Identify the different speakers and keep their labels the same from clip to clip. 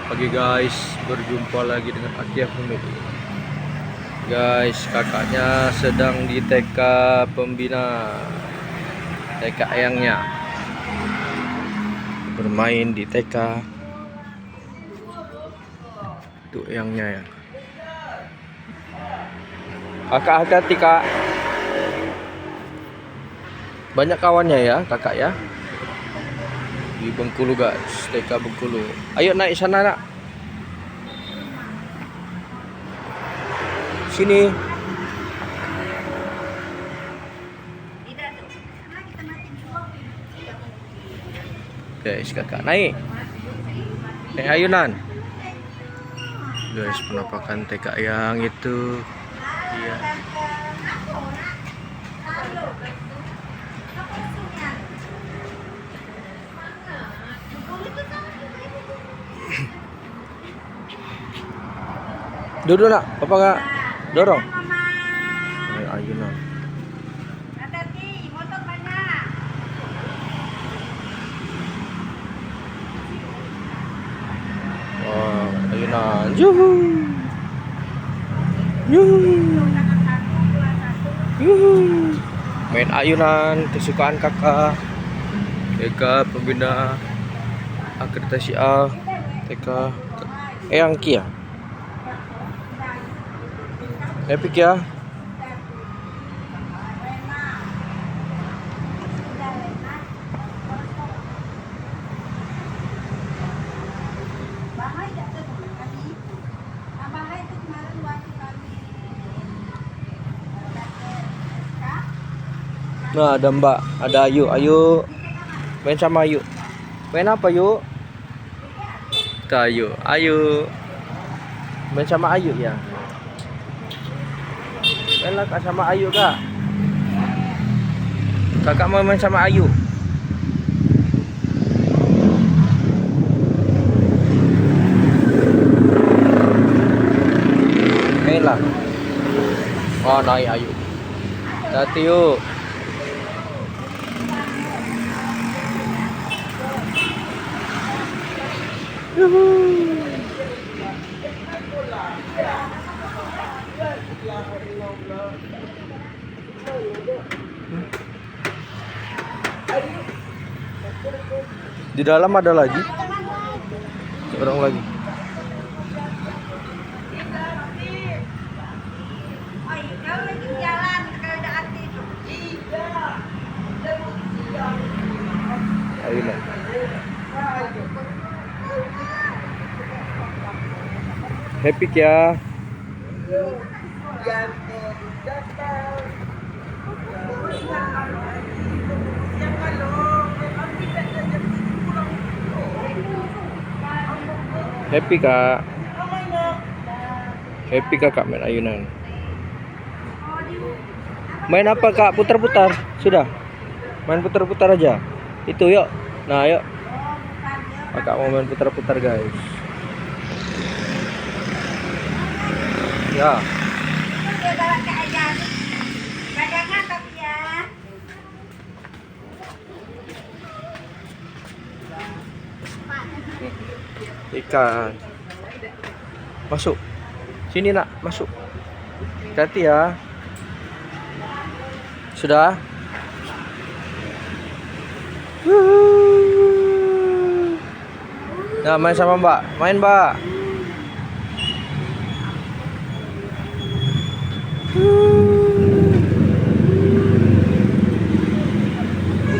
Speaker 1: Pagi guys, berjumpa lagi dengan Akia Family. Guys, kakaknya sedang di TK pembina, TK Eyangnya, bermain di TK. Itu Eyangnya ya. Kakak hati-hati kak. Banyak kawannya ya kakak ya. Di Bengkulu guys, TK Bengkulu. Ayo naik sana nak. Sini. Guys, kakak naik. Naik ayunan. Guys, penampakan TK yang itu. Iya. Duduk nak, apa nggak dorong? Naik ayunan. Wow, ayunan. Yuhu. Yuhu. Yuhu. Main ayunan kesukaan kakak. TK pembina akreditasi A. TK Eyang Kia. Epic ya. Nah, ada Mbak, ada Ayu. Ayu main sama Ayu. Main apa Ayu? Kita Ayu. Ayu main sama Ayu ya. Mainlah kak sama Ayu kak. Kakak mau main sama Ayu. Mainlah. Oh naik Ayu. Hati yuk. Di dalam ada lagi seorang lagi. Ayo nah. Happy ya. Happy kak. Happy kakak main ayunan. Main apa kak? Putar-putar. Sudah. Main putar-putar aja. Itu yuk. Nah yuk. Kakak mau main putar-putar guys. Ya. Ikan. Masuk. Sini nak, masuk. Hati-hati ya. Sudah. Nah, main sama Mbak. Main, Mbak.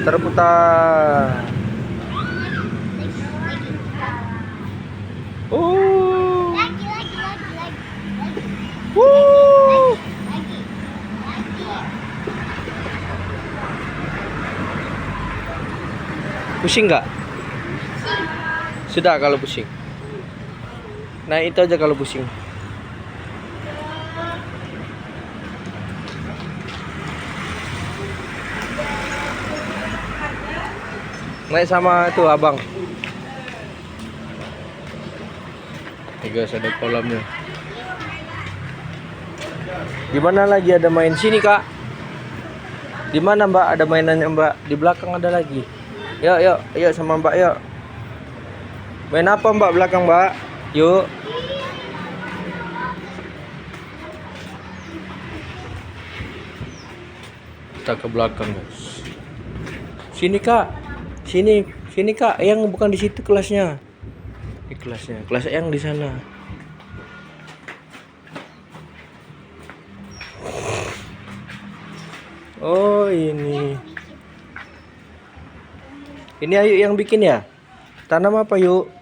Speaker 1: Putar-putar. Pusing nggak? Sudah kalau pusing. Nah itu aja kalau pusing. Naik sama itu abang. Nih guys, ada kolamnya. Di mana lagi ada main? Sini kak. Di mana Mbak? Ada mainannya Mbak. Di belakang ada lagi. Yuk, yuk, yuk sama Mbak yuk. Main apa Mbak belakang Mbak? Yuk. Kita ke belakang, guys. Sini, Kak. Sini, Kak. Yang bukan di situ kelasnya. Di kelasnya. Kelas yang di sana. Oh, ini. Ini Ayu yang bikin ya? Tanam apa, Yuk?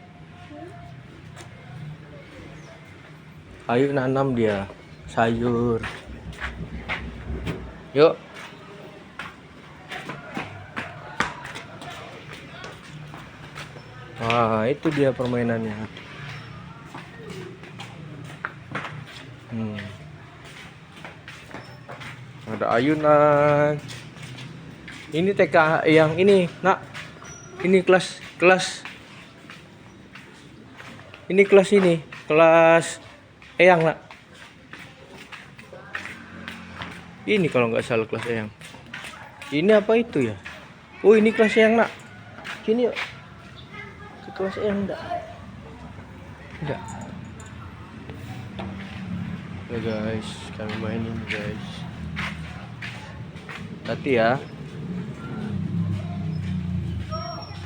Speaker 1: Ayu nanam dia sayur. Yuk. Wah, itu dia permainannya. Ada ayunan. Ini TK yang ini, Nak. Ini kelas. Ini kelas ini. Kelas Eyang, Nak. Ini kalau nggak salah kelas Eyang. Ini apa itu ya? Oh, ini kelas Eyang, Nak. Sini yuk. Ke kelas Eyang enggak? Enggak. Ya guys, kami mainin guys. Hati ya.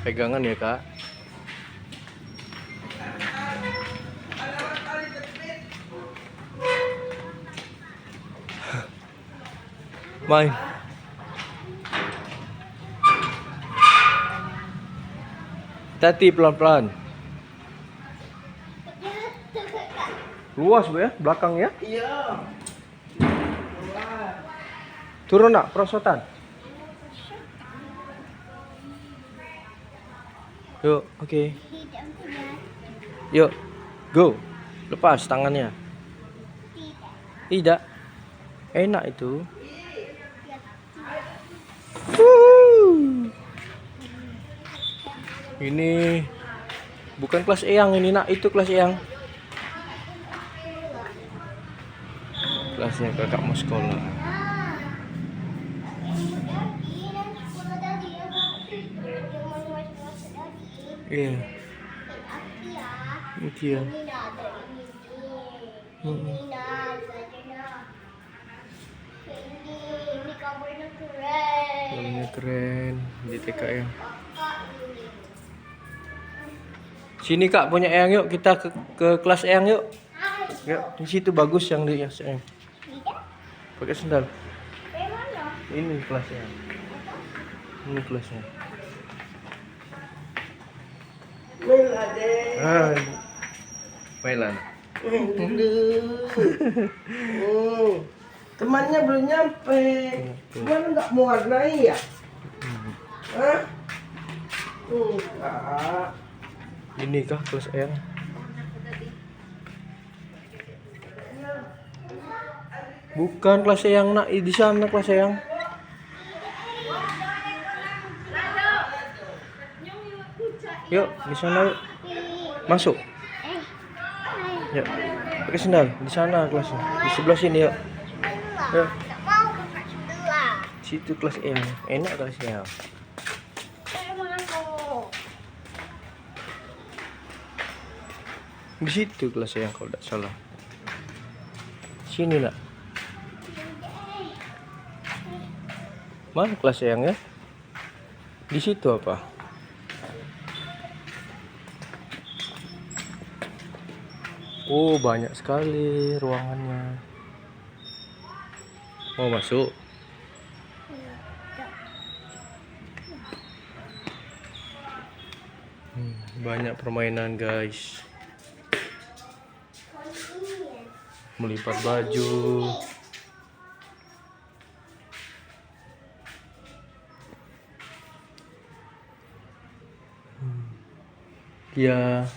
Speaker 1: Pegangan ya, Kak. Main. Hati pelan-pelan. Luas ya belakang ya? Iya. Turun, Nak, perosotan. Yuk, oke. Yuk, go. Lepas tangannya. Tidak. Enak itu. Ini bukan kelas Eyang ini, Nak. Itu kelas Eyang. Kelasnya kakak mau sekolah. Iya. Iya. Kamarnya keren di TK ya. Sini, Kak, punya Eyang, yuk kita ke kelas Eyang yuk. Yuk, di situ bagus yang di Eyang. Pakai sendal. Ini kelasnya. Ini kelasnya. Mailan.
Speaker 2: Temannya belum nyampe. Cuman nggak mau warnai ya? Hah? Enggak.
Speaker 1: Ini kah kelas Eyang? Bukan kelas Eyang, Nak. Di sana kelas Eyang. Yuk, di sana yuk. Masuk. Yuk. Pakai sendal. Di sana kelasnya. Di sebelah sini yuk. Yuk. Situ kelas Eyang. Enak kelas Eyang. Di situ kelas Eyang kalau tidak salah. Sini, Nak. Mana kelas Eyang ya? Di situ apa? Oh, banyak sekali ruangannya. Mau masuk? Banyak permainan, guys. Melipat baju. Ya.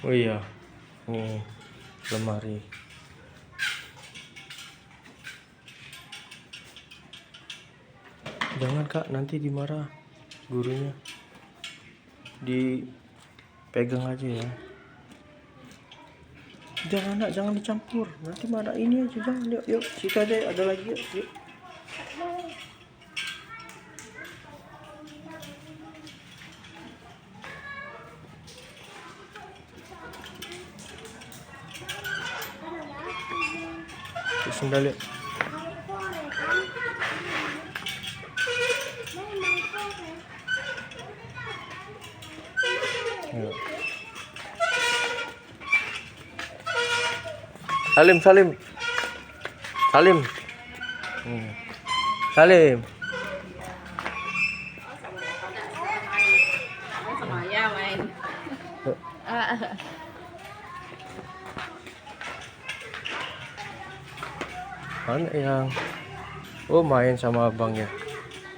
Speaker 1: Oh iya, ini lemari. Jangan, Kak, nanti dimarah gurunya. Dipegang aja ya. Jangan nak, jangan dicampur. Nanti mana ini aja, jangan. Yuk, yuk. Situ aja ada lagi, yuk. Yuk. Sendal yuk. Yuk. Salim, Salim. Salim. Salim.
Speaker 3: Sama ya main.
Speaker 1: Mana yang oh main sama abangnya?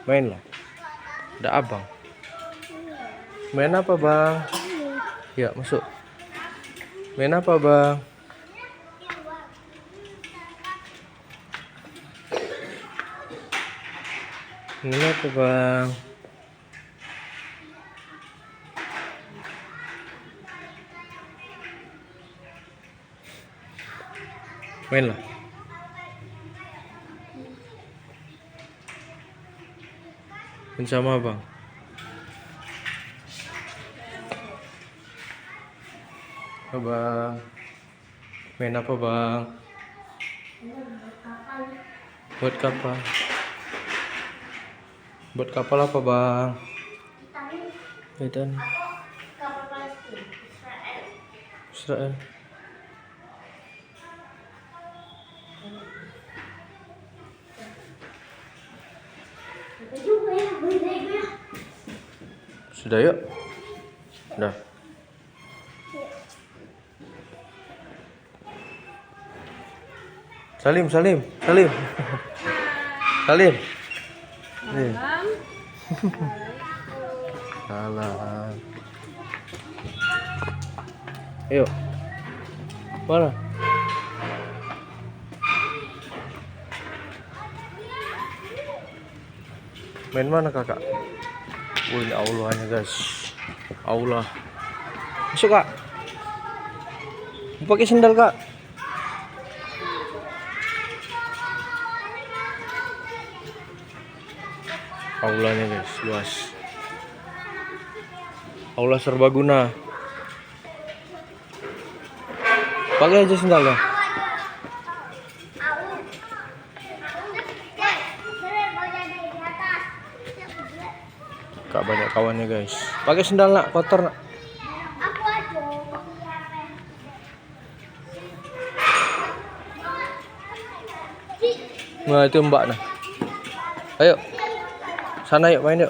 Speaker 1: Main lah. Ada abang. Main apa bang? Ya masuk. Main apa bang? Main apa bang? Main lah. Main sama abang. Bang. Main apa bang? Buat kapal. Buat kapal apa bang? Titan. Israel. Sudah yuk. Udah. Salim, Salim, Salim. Salim. Salim. Salam. Ayo. Mana? Main mana kakak? Wih, ini aulanya guys. Aula. Masuk kak. Pakai sendal kak. Aulanya guys, luas. Aula serbaguna. Pakai aja sendalnya. Kak banyak kawannya guys. Pakai sendal nak, kotor nak. Nah itu mbak nah. Ayo. Sana yuk main yuk.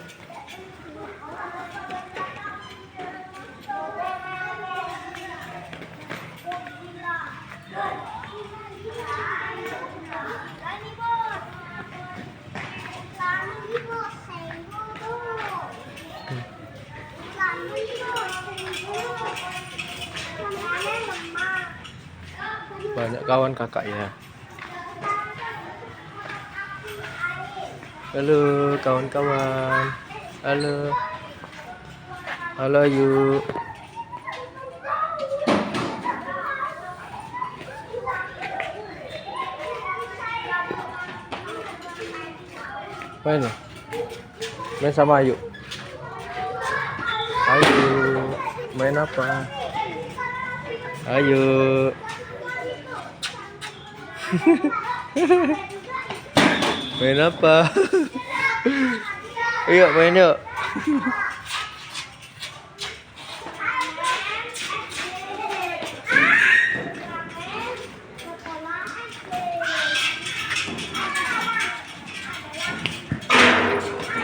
Speaker 1: Banyak kawan kakak ya. Halo kawan-kawan. Halo. Halo yuk. Main ya? Main sama Ayu. Ayo. Main apa? Ayo. Main apa? Yuk main yuk.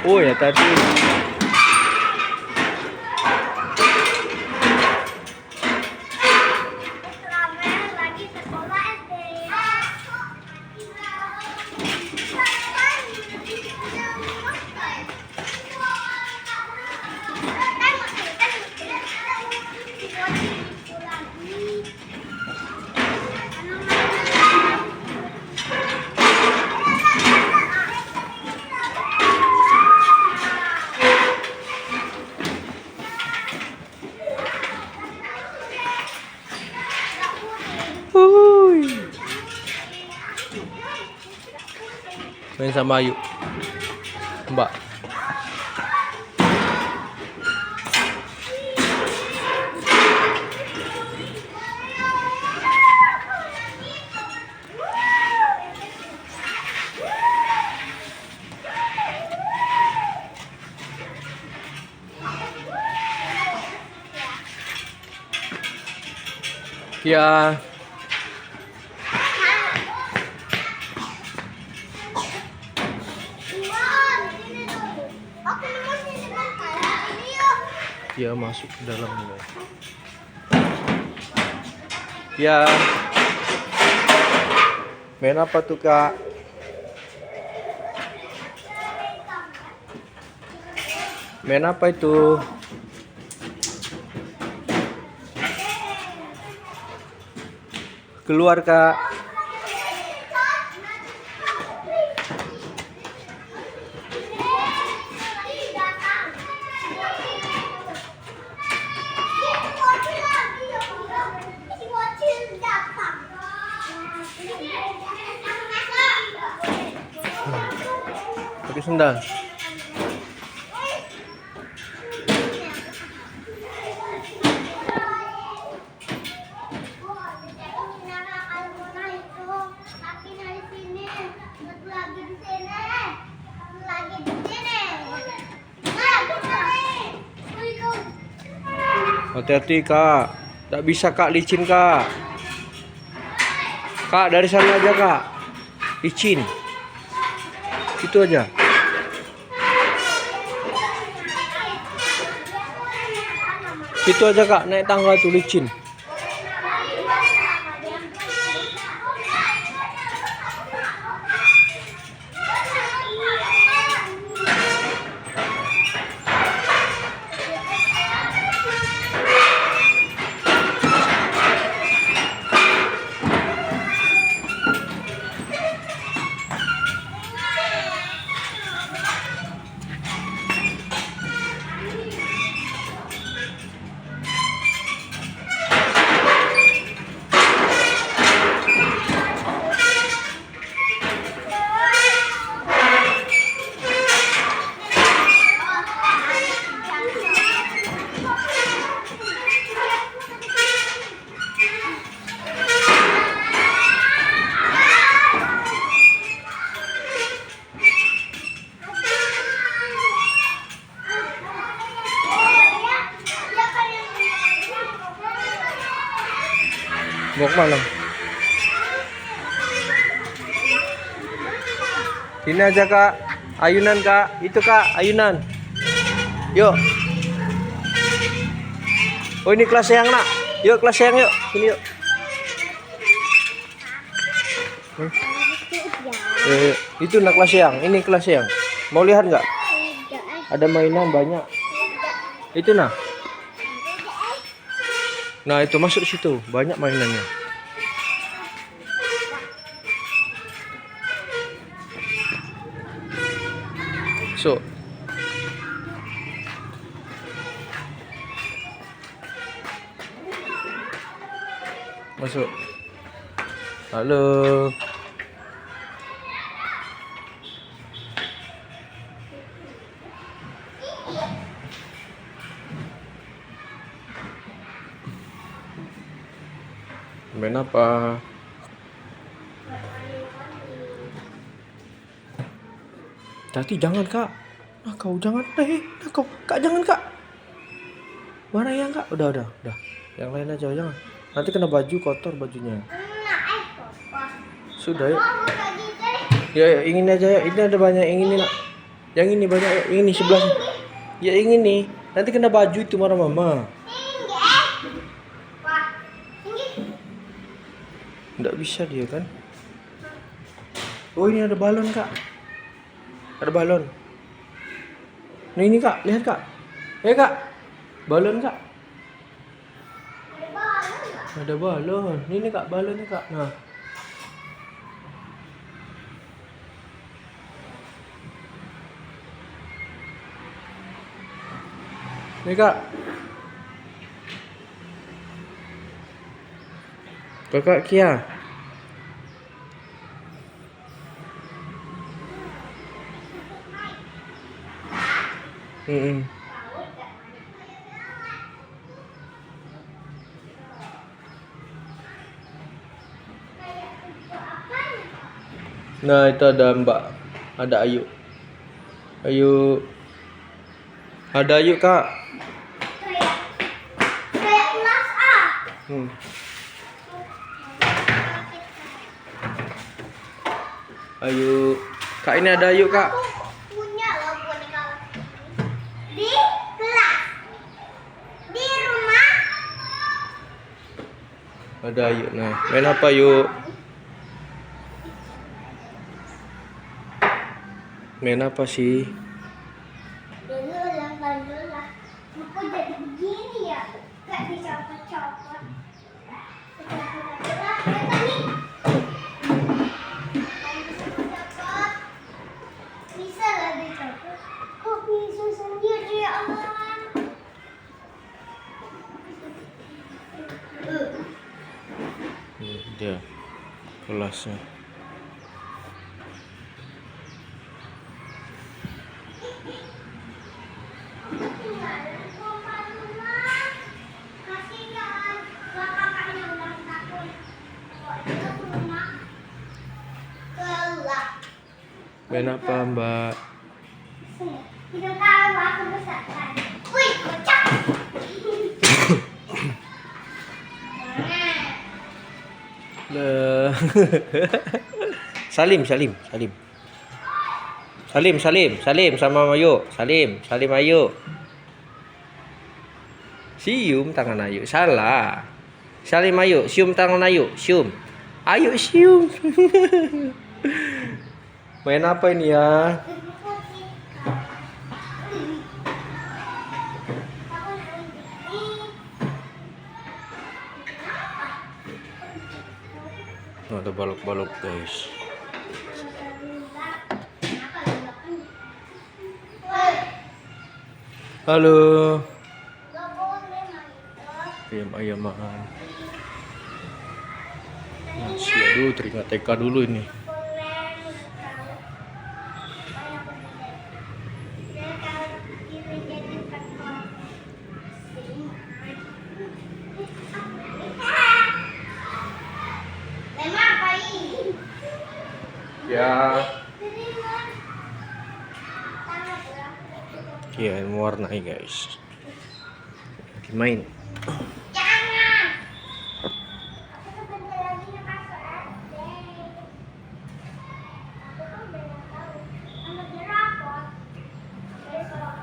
Speaker 1: Oh ya tadi. Main sama Ayu. Mbak. Ya. Dia masuk ke dalam ini. Ya. Main apa tuh, Kak? Main apa itu? Keluar, Kak. Pakai sendal. Hati-hati, Kak. Tak bisa, Kak, licin, Kak. Kak, dari sana aja, Kak. Licin. Itu aja. Itu aja, Kak. Naik tangga tuh licin. Mau kemana? Sini aja, Kak. Ayunan, Kak. Itu, Kak, ayunan. Yuk. Oh, ini kelas yang, Nak. Yuk, kelas yang, yuk. Sini, yuk. Itu, Nak, kelas yang. Ini kelas yang. Mau lihat nggak? Ada mainan banyak. Itu, nah. Nah, itu masuk situ. Banyak mainannya. So. Masuk. Halo. Main apa? Tati jangan, Kak. Nah, kau jangan. Nah, kau. Kak, jangan, Kak. Mana yang, Kak? Udah. Yang lain aja, jangan. Nanti kena baju, kotor bajunya. Sudah, ya. Ya, ingin aja ya. Ini ada banyak yang ini, Nak. Yang ini banyak, ya. Ini sebelah. Ya, yang ini. Nanti kena baju itu marah mama. Nggak bisa dia kan. Oh, ini ada balon, Kak. Ada balon. Nah, ini, Kak. Lihat, Kak. Kak. Balon, Kak. Ada balon. Ini, Kak, balonnya, Kak. Nah. Nih, Kak. Kakak Kia. Mm-mm. Nah, itu ada Mbak. Ada Ayu. Ayu. Ada Ayu, Kak.
Speaker 3: Kayak kelas A.
Speaker 1: Hmm. Ayu. Kak, ini ada Ayu, Kak.
Speaker 3: Aku punya loh boneka di kelas. Di rumah.
Speaker 1: Ada Ayu. Nah, main apa yuk? Main apa sih?
Speaker 3: Dulu lah. Aku jadi begini ya. Gak dicopot-copot. Bisa lah dicopot. Kok bisa sendiri ya Allah?
Speaker 1: Dia kelasnya. Main apa, Mbak?
Speaker 3: Tidak tahu aku besarkan. Wih, kocak.
Speaker 1: Lah. Salim sama Ayu. Salim Ayu. Cium tangan Ayu. Salah. Salim Ayu, cium tangan Ayu, cium. Ayo cium. Main apa ini ya? Oh, ada balok-balok, guys. Halo. Ayam-ayaman. Masih aduh, teringat TK dulu ini. Ya. Iya, mewarnai, guys. Lagi main.
Speaker 3: Jangan. Aku sebentar lagi masuk SD. Aku kan belum tahu. Sama jerapot. Besok.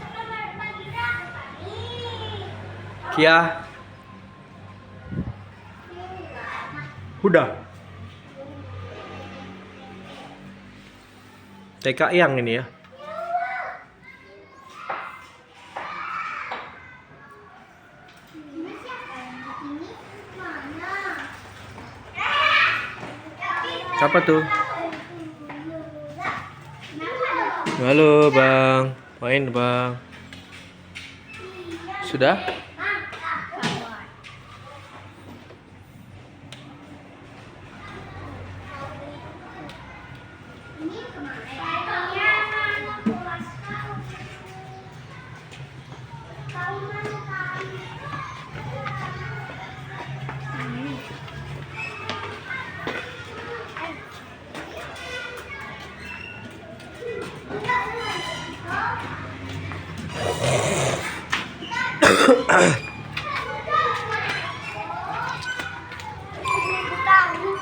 Speaker 3: Sebentar lagi jerapot nih.
Speaker 1: Kia. Udah. TK yang ini ya.
Speaker 3: Ini siapa yang ini? Mana?
Speaker 1: Siapa tuh?
Speaker 3: Kenapa?
Speaker 1: Halo, Bang. Main, Bang. Sudah?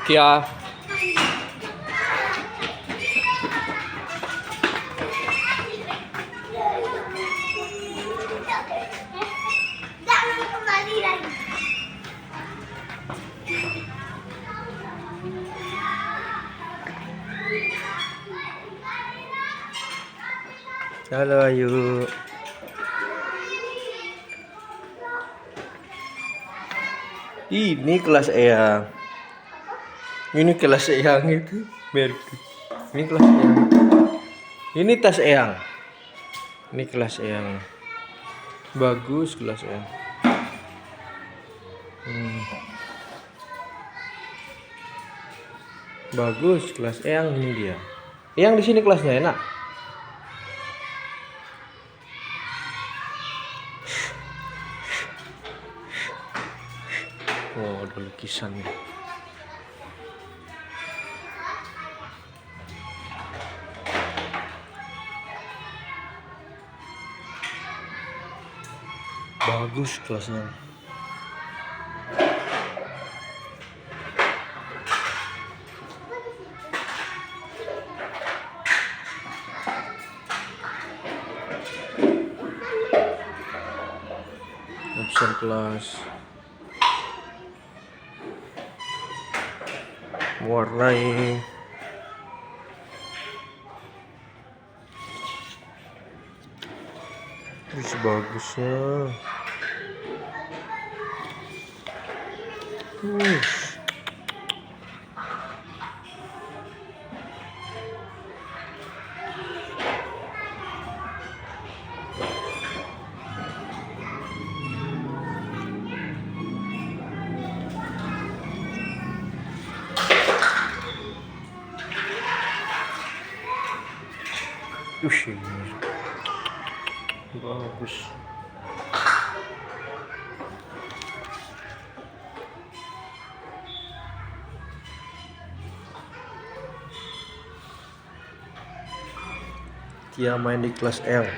Speaker 1: Kia.
Speaker 3: Jangan kembali lagi.
Speaker 1: Halo, Ayu. Ini kelas Eyang. Ini kelas Eyang itu. Merky. Ini kelas Eyang. Ini tas Eyang. Ini kelas Eyang. Bagus kelas Eyang. Bagus kelas Eyang, ini dia. Eyang di sini kelasnya enak. lukisannya. Bagus kelasnya. Absen kelas. Warnai. Wih, bagusnya. Ini bagus. Dia main di kelas L.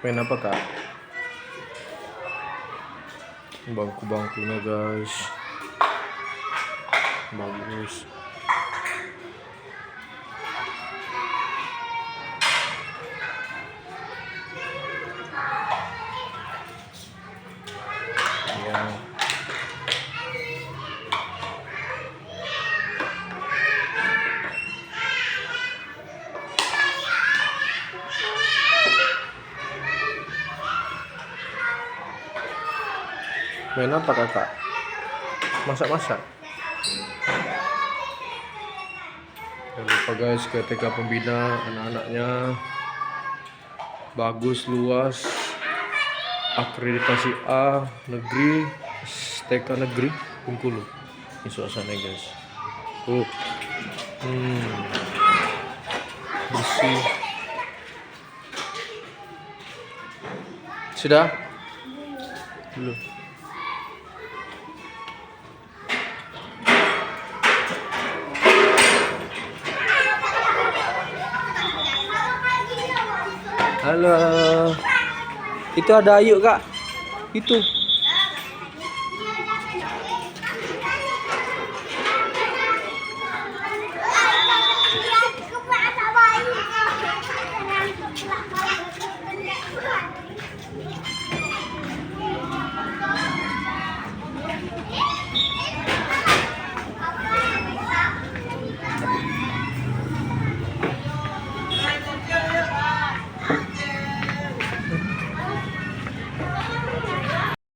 Speaker 1: Main apa kak? Bangku-bangkunya guys, bagus. Ya. Main apa kakak? Masak-masak? Jangan lupa guys, ke TK Pembina anak-anaknya bagus, luas, akreditasi A negeri, TK negeri Bengkulu. Ini suasananya guys. Bersih. Sudah? Belum. Halo. Itu ada Ayu kak. Itu.